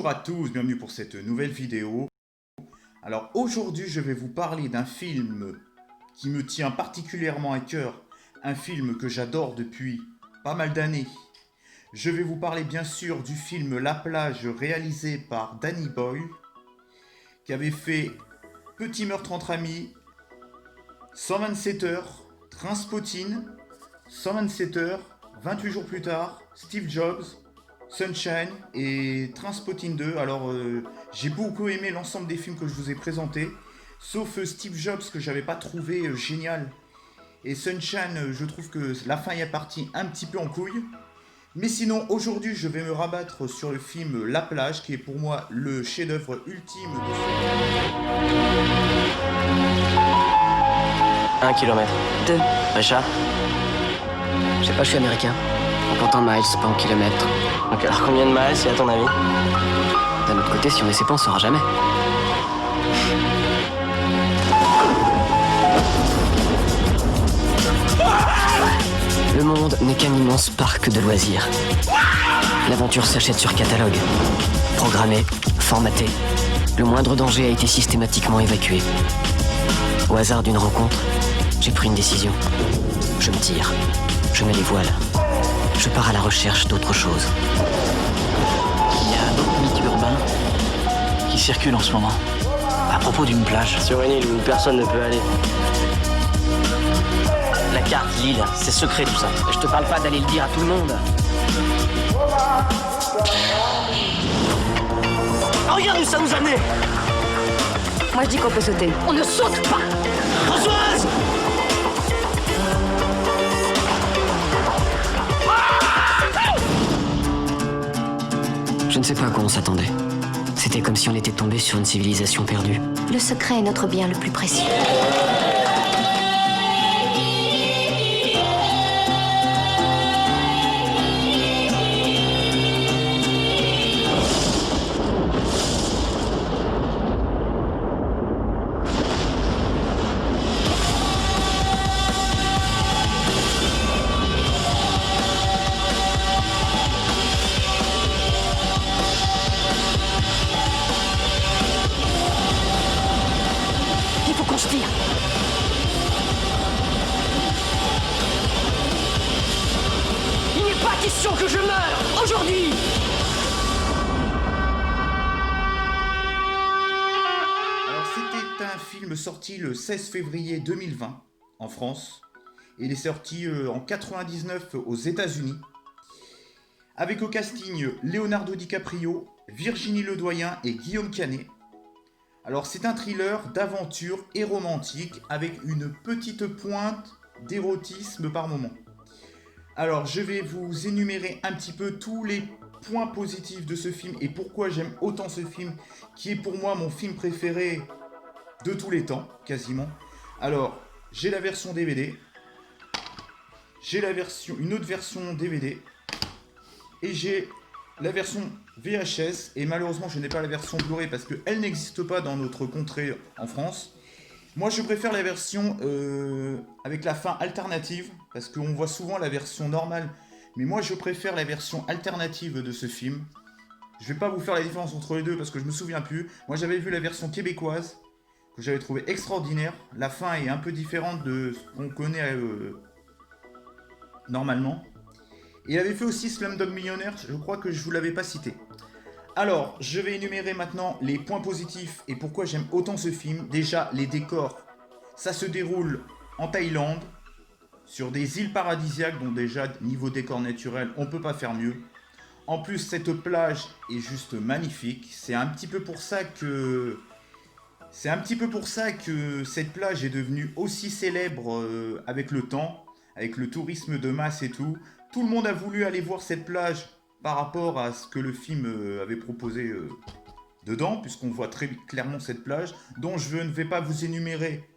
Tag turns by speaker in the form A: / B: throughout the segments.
A: Bonjour à tous, bienvenue pour cette nouvelle vidéo. Alors aujourd'hui je vais vous parler d'un film qui me tient particulièrement à cœur, un film que j'adore depuis pas mal d'années. Je vais vous parler bien sûr du film La Plage réalisé par Danny Boyle, qui avait fait Petit meurtre entre amis, 127 heures, Trainspotting, 127 heures, 28 jours plus tard, Steve Jobs, Sunshine et Trainspotting 2. Alors j'ai beaucoup aimé l'ensemble des films que je vous ai présentés, sauf Steve Jobs que j'avais pas trouvé génial. Et Sunshine, je trouve que la fin y est partie un petit peu en couille. Mais sinon, aujourd'hui, je vais me rabattre sur le film La Plage, qui est pour moi le chef-d'œuvre ultime de ce...
B: 1 kilomètre.
C: 2.
B: Richard?
C: Je sais pas, je suis américain. On compte en miles, pas en kilomètres.
B: Donc alors combien de miles, c'est à ton avis?
C: D'un autre côté, si on essaie pas, on saura jamais. Le monde n'est qu'un immense parc de loisirs. L'aventure s'achète sur catalogue. Programmée, formatée. Le moindre danger a été systématiquement évacué. Au hasard d'une rencontre, j'ai pris une décision. Je me tire. Je mets les voiles. Je pars à la recherche d'autre chose.
D: Il y a un autre mythe urbain qui circule en ce moment, à propos d'une plage.
B: Sur une île où personne ne peut aller. La carte, l'île, c'est secret tout ça.
C: Je te parle pas d'aller le dire à tout le monde.
B: Oh, regarde où ça nous a amené!
E: Moi je dis qu'on peut sauter. On ne saute pas.
B: Françoise!
C: Je ne sais pas à quoi on s'attendait. C'était comme si on était tombé sur une civilisation perdue.
E: Le secret est notre bien le plus précieux. Il faut qu'on se tire.
C: Il n'est pas question que je meure aujourd'hui.
A: Alors c'était un film sorti le 16 février 2020 en France. Et il est sorti en 99 aux États-Unis. Avec au casting Leonardo DiCaprio, Virginie Ledoyen et Guillaume Canet. Alors c'est un thriller d'aventure et romantique avec une petite pointe d'érotisme par moment. Alors je vais vous énumérer un petit peu tous les points positifs de ce film et pourquoi j'aime autant ce film qui est pour moi mon film préféré de tous les temps, quasiment. Alors j'ai la version DVD, j'ai une autre version DVD et j'ai la version VHS, et malheureusement je n'ai pas la version Blu-ray parce qu'elle n'existe pas dans notre contrée en France. Moi je préfère la version avec la fin alternative, parce qu'on voit souvent la version normale, mais moi je préfère la version alternative de ce film. Je vais pas vous faire la différence entre les deux parce que je me souviens plus. Moi j'avais vu la version québécoise, que j'avais trouvé extraordinaire. La fin est un peu différente de ce qu'on connaît normalement. Et il avait fait aussi Slumdog Millionnaire, je crois que je vous l'avais pas cité. Alors, je vais énumérer maintenant les points positifs et pourquoi j'aime autant ce film. Déjà, les décors. Ça se déroule en Thaïlande, sur des îles paradisiaques, donc déjà, niveau décor naturel, on peut pas faire mieux. En plus, cette plage est juste magnifique. C'est un petit peu pour ça que cette plage est devenue aussi célèbre avec le temps, avec le tourisme de masse et tout. Tout le monde a voulu aller voir cette plage par rapport à ce que le film avait proposé dedans, puisqu'on voit très clairement cette plage, dont je ne vais pas vous énumérer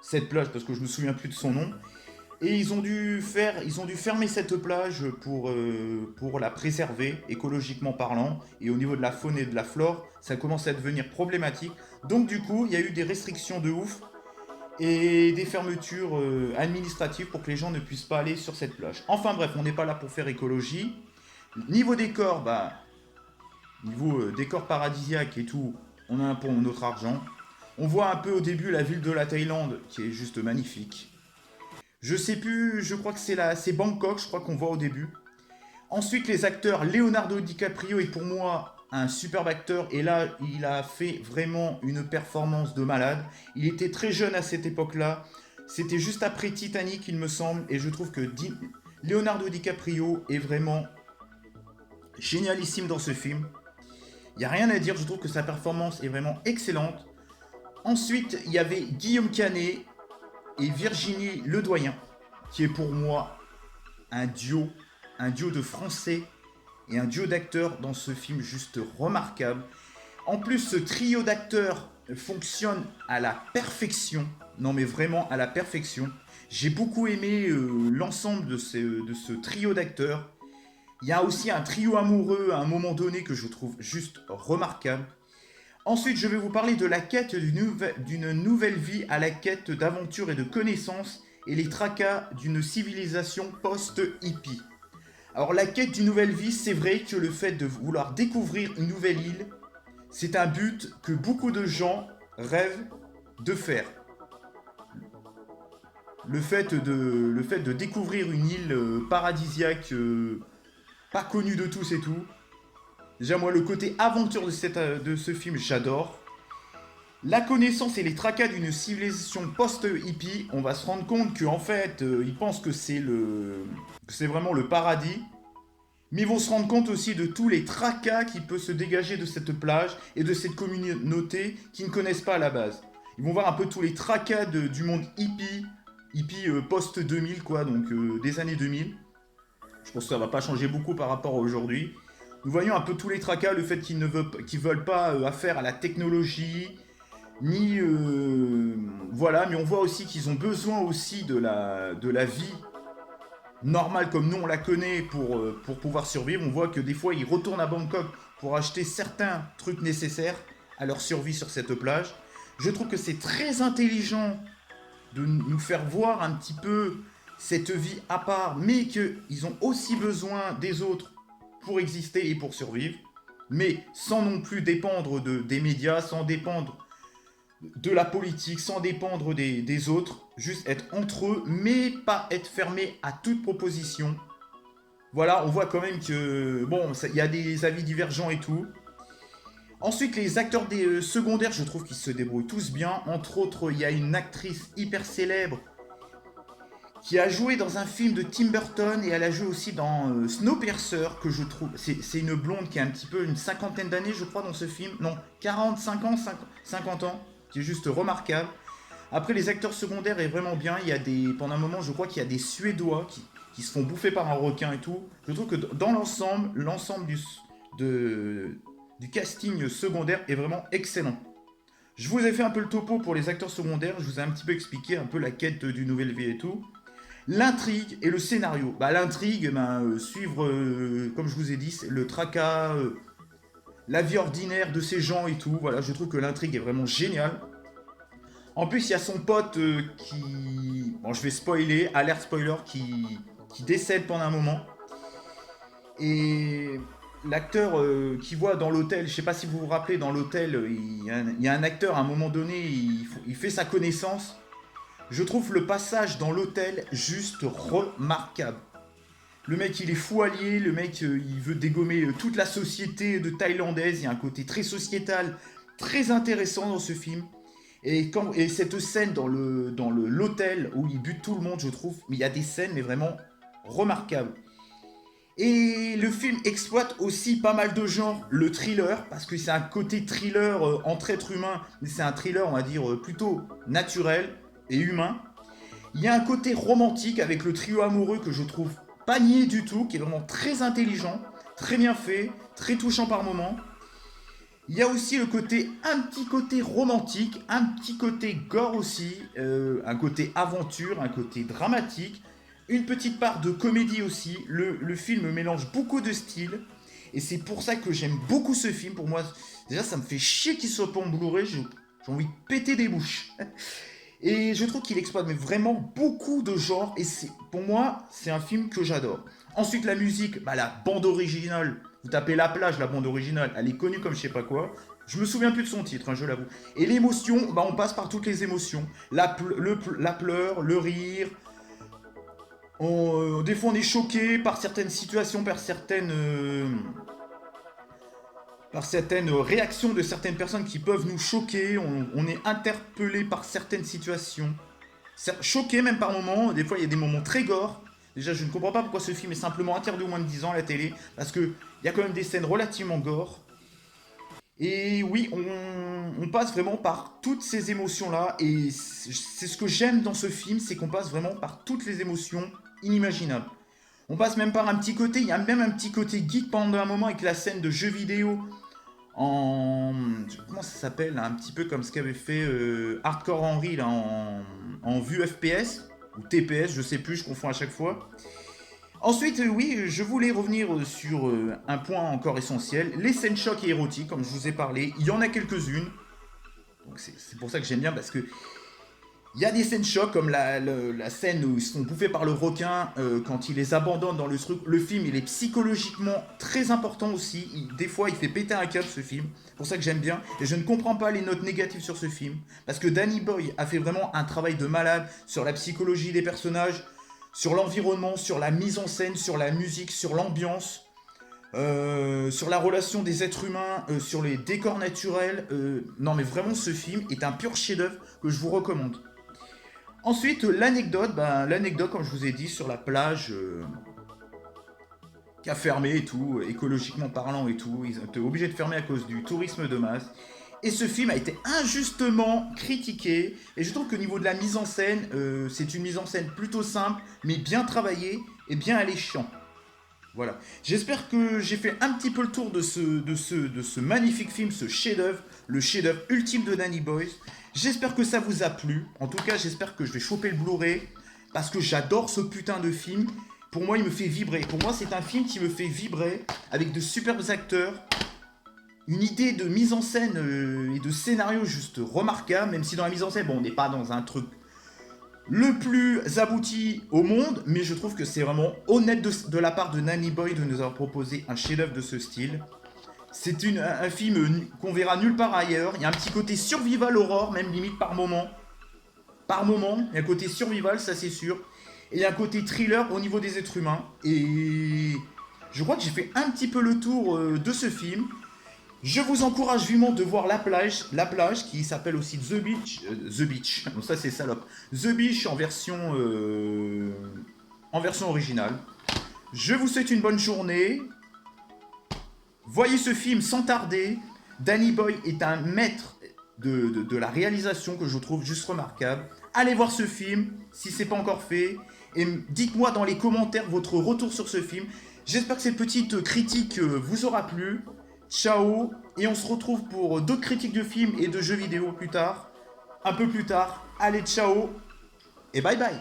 A: cette plage parce que je me souviens plus de son nom. Et ils ont dû fermer cette plage pour la préserver, écologiquement parlant, et au niveau de la faune et de la flore, ça commence à devenir problématique. Donc du coup, il y a eu des restrictions de ouf, et des fermetures administratives pour que les gens ne puissent pas aller sur cette plage. Enfin bref, on n'est pas là pour faire écologie. Niveau décor, bah, Niveau décor paradisiaque et tout, on a un pour notre argent. On voit un peu au début la ville de la Thaïlande qui est juste magnifique. Je sais plus, je crois que c'est Bangkok, je crois qu'on voit au début. Ensuite, les acteurs, Leonardo DiCaprio est pour moi un superbe acteur et là, il a fait vraiment une performance de malade. Il était très jeune à cette époque-là. C'était juste après Titanic, il me semble, et je trouve que Leonardo DiCaprio est vraiment génialissime dans ce film. Il n'y a rien à dire, je trouve que sa performance est vraiment excellente. Ensuite, il y avait Guillaume Canet et Virginie Ledoyen, qui est pour moi un duo de Français et un duo d'acteurs dans ce film juste remarquable. En plus, ce trio d'acteurs fonctionne à la perfection. Non mais vraiment à la perfection. J'ai beaucoup aimé l'ensemble de ce trio d'acteurs. Il y a aussi un trio amoureux à un moment donné que je trouve juste remarquable. Ensuite, je vais vous parler de la quête d'une nouvelle vie à la quête d'aventure et de connaissances et les tracas d'une civilisation post-hippie. Alors, la quête d'une nouvelle vie, c'est vrai que le fait de vouloir découvrir une nouvelle île, c'est un but que beaucoup de gens rêvent de faire. Le fait de découvrir une île paradisiaque, pas connue de tous et tout. Déjà, moi, le côté aventure de ce film, j'adore. La connaissance et les tracas d'une civilisation post-hippie, on va se rendre compte qu'en fait, ils pensent que c'est vraiment le paradis. Mais ils vont se rendre compte aussi de tous les tracas qui peuvent se dégager de cette plage et de cette communauté qu'ils ne connaissent pas à la base. Ils vont voir un peu tous les tracas du monde hippie post-2000, quoi, donc des années 2000. Je pense que ça va pas changer beaucoup par rapport à aujourd'hui. Nous voyons un peu tous les tracas, le fait qu'ils veulent pas affaire à la technologie, ni voilà, mais on voit aussi qu'ils ont besoin aussi de la vie normale comme nous on la connaît pour pouvoir survivre. On voit que des fois ils retournent à Bangkok pour acheter certains trucs nécessaires à leur survie sur cette plage. Je trouve que c'est très intelligent de nous faire voir un petit peu cette vie à part, mais qu'ils ont aussi besoin des autres pour exister et pour survivre, mais sans non plus dépendre des médias, sans dépendre de la politique, sans dépendre des autres, juste être entre eux, mais pas être fermé à toute proposition. Voilà, on voit quand même que, bon, il y a des avis divergents et tout. Ensuite, les acteurs secondaires, je trouve qu'ils se débrouillent tous bien. Entre autres, il y a une actrice hyper célèbre qui a joué dans un film de Tim Burton et elle a joué aussi dans Snowpiercer, que je trouve... C'est une blonde qui a un petit peu une cinquantaine d'années, je crois, dans ce film. Non, 45 ans, 50 ans, qui est juste remarquable. Après, les acteurs secondaires est vraiment bien. Il y a pendant un moment, je crois qu'il y a des Suédois qui se font bouffer par un requin et tout. Je trouve que dans l'ensemble du casting secondaire est vraiment excellent. Je vous ai fait un peu le topo pour les acteurs secondaires. Je vous ai un petit peu expliqué un peu la quête d'une nouvelle vie et tout. L'intrigue et le scénario. L'intrigue, suivre, comme je vous ai dit, le tracas, la vie ordinaire de ces gens et tout. Voilà, je trouve que l'intrigue est vraiment géniale. En plus, il y a son pote qui... Bon, je vais spoiler, alerte spoiler, qui décède pendant un moment. Et l'acteur qui voit dans l'hôtel, je sais pas si vous vous rappelez, dans l'hôtel, il y a un acteur, à un moment donné, il fait sa connaissance. Je trouve le passage dans l'hôtel juste remarquable. Le mec, il est fou allié, le mec, il veut dégommer toute la société de thaïlandaise. Il y a un côté très sociétal, très intéressant dans ce film. Et cette scène dans l'hôtel où il bute tout le monde, je trouve, mais il y a des scènes mais vraiment remarquables. Et le film exploite aussi pas mal de genres, le thriller, parce que c'est un côté thriller entre êtres humains, mais c'est un thriller, on va dire, plutôt naturel et humain. Il y a un côté romantique avec le trio amoureux que je trouve pas niais du tout, qui est vraiment très intelligent, très bien fait, très touchant par moments. Il y a aussi un petit côté romantique, un petit côté gore aussi, un côté aventure, un côté dramatique, une petite part de comédie aussi. Le film mélange beaucoup de styles et c'est pour ça que j'aime beaucoup ce film. Pour moi, déjà ça me fait chier qu'il soit pas en Blu-ray, j'ai envie de péter des bouches. Et je trouve qu'il exploite mais vraiment beaucoup de genres et pour moi c'est un film que j'adore. Ensuite la musique, la bande originale Vous tapez La Plage, la bande originale, elle est connue comme je sais pas quoi. Je me souviens plus de son titre, hein, je l'avoue. Et l'émotion, bah on passe par toutes les émotions. La pleure, le rire. Des fois on est choqué par certaines situations, par certaines réactions de certaines personnes qui peuvent nous choquer. On est interpellé par certaines situations. Choqué même par moments. Des fois il y a des moments très gore. Déjà je ne comprends pas pourquoi ce film est simplement interdit aux moins de 10 ans à la télé. Parce qu'il y a quand même des scènes relativement gore. Et oui, on passe vraiment par toutes ces émotions-là. Et c'est ce que j'aime dans ce film, c'est qu'on passe vraiment par toutes les émotions inimaginables. On passe même par un petit côté, il y a même un petit côté geek pendant un moment avec la scène de jeux vidéo en... Comment ça s'appelle là, un petit peu comme ce qu'avait fait Hardcore Henry là, en vue FPS, ou TPS, je sais plus, je confonds à chaque fois. Ensuite, oui, je voulais revenir sur un point encore essentiel, les scènes chocs et érotiques, comme je vous ai parlé, il y en a quelques-unes. Donc c'est pour ça que j'aime bien, parce que il y a des scènes chocs, comme la scène où ils sont bouffés par le requin, quand il les abandonne dans le truc. Le film, il est psychologiquement très important aussi. Des fois, il fait péter un câble, ce film. C'est pour ça que j'aime bien. Et je ne comprends pas les notes négatives sur ce film. Parce que Danny Boyle a fait vraiment un travail de malade sur la psychologie des personnages, sur l'environnement, sur la mise en scène, sur la musique, sur l'ambiance, sur la relation des êtres humains, sur les décors naturels. Non mais vraiment ce film est un pur chef-d'œuvre que je vous recommande. Ensuite l'anecdote, l'anecdote comme je vous ai dit sur la plage qui a fermé et tout, écologiquement parlant et tout, ils ont été obligés de fermer à cause du tourisme de masse. Et ce film a été injustement critiqué. Et je trouve qu'au niveau de la mise en scène, c'est une mise en scène plutôt simple, mais bien travaillée et bien alléchant. Voilà. J'espère que j'ai fait un petit peu le tour de ce magnifique film, ce chef-d'œuvre, le chef-d'œuvre ultime de Danny Boyle. J'espère que ça vous a plu. En tout cas, j'espère que je vais choper le Blu-ray parce que j'adore ce putain de film. Pour moi, il me fait vibrer. Pour moi, c'est un film qui me fait vibrer avec de superbes acteurs. Une idée de mise en scène et de scénario juste remarquable, même si dans la mise en scène, bon, on n'est pas dans un truc le plus abouti au monde, mais je trouve que c'est vraiment honnête de la part de Danny Boyle de nous avoir proposé un chef-d'œuvre de ce style. C'est un film qu'on verra nulle part ailleurs. Il y a un petit côté survival horror, même limite par moment. Par moment, il y a un côté survival, ça c'est sûr. Et il y a un côté thriller au niveau des êtres humains. Et je crois que j'ai fait un petit peu le tour de ce film. Je vous encourage vivement de voir La Plage qui s'appelle aussi The Beach, bon ça c'est salope, The Beach en version originale. Je vous souhaite une bonne journée, voyez ce film sans tarder, Danny Boyle est un maître de la réalisation que je trouve juste remarquable. Allez voir ce film si c'est pas encore fait, et dites-moi dans les commentaires votre retour sur ce film. J'espère que cette petite critique vous aura plu. Ciao, et on se retrouve pour d'autres critiques de films et de jeux vidéo plus tard, un peu plus tard. Allez, ciao, et bye bye.